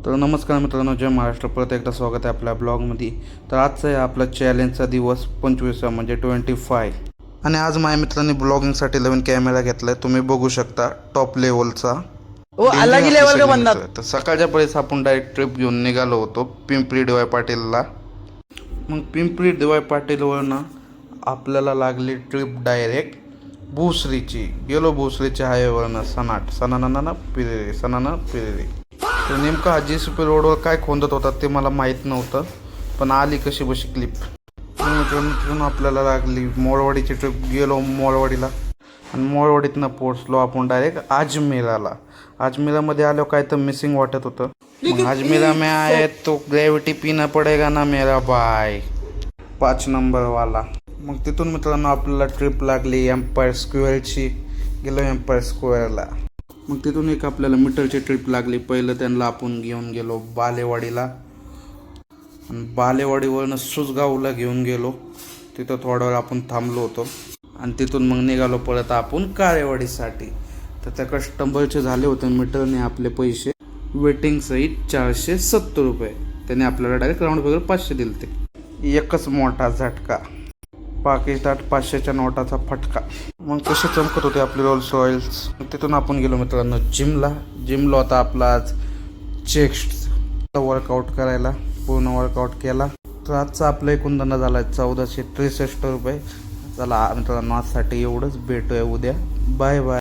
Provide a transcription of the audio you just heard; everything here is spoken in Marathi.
तर नमस्कार मित्रांनो, जय महाराष्ट्र. परत एकदा स्वागत आहे आपल्या ब्लॉगमध्ये. तर आजचा आहे आपला चॅलेंजचा दिवस 25 म्हणजे 25. आणि आज माझ्या मित्रांनी ब्लॉगिंगसाठी नवीन कॅमेरा घेतला आहे. तुम्ही बघू शकता, टॉप लेवलचा. वो अलग ही लेवल का बंदा. तर सकाळच्या वेळेस आपण डायरेक्ट ट्रिप घेऊन निघालो होतो पिंपरी डी वाय पाटीलला. मग पिंपरी डी वाय पाटीलवरनं आपल्याला लागली ट्रिप डायरेक्ट भोसरीची. गेलो भोसरीच्या हायवेवरनं सनाना पिरेरे. तर नेमका हा JCP रोडवर काय खोंदत होता ते मला माहीत नव्हतं, पण आली कशी बशी क्लिप. मित्रांनो आपल्याला लागली मोळवाडीची ट्रिप. गेलो मोळवाडीला आणि मोळवाडीतनं पोहोचलो आपण डायरेक्ट अजमेराला. अजमेरामध्ये आलो काय तर मिसिंग वाटत होतं. मग अजमेरा में आए तो ग्रेविटी पीना पडेगा ना मेरा भाई, 5 नंबरवाला. मग तिथून मित्रांनो आपल्याला ट्रिप लागली एम्पायर स्क्वेअरची. गेलो एम्पायर स्क्वेअरला. मग तिथून एक आपल्याला मीटरची ट्रिप लागली. पहिलं त्यांना आपण घेऊन गेलो बालेवाडीला आणि बालेवाडीवरनं सुसगावला घेऊन गेलो. तिथं थोडा वेळ आपण थांबलो होतो आणि तिथून मग निघालो परत आपण काळेवाडीसाठी. तर त्या कस्टमरचे झाले होते मीटरने आपले पैसे वेटिंग सहित 470 रुपये. त्याने आपल्याला डायरेक्ट राऊंड फिगर 500 दिले. ते एकच मोठा झटका, पाकिस्तान 500च्या नोटाचा फटका. मग कसे चमकत होते आपले रोल्स रॉयल्स. तिथून आपण गेलो मित्रांनो जिमला होता आपला आज चेस्ट वर्कआउट करायला. पूर्ण वर्कआउट केला. तर आजचा आपला एकूण धंदा झाला 1463 रुपये. चला मित्रांनो, आजसाठी एवढंच. भेटूया उद्या. Bye bye.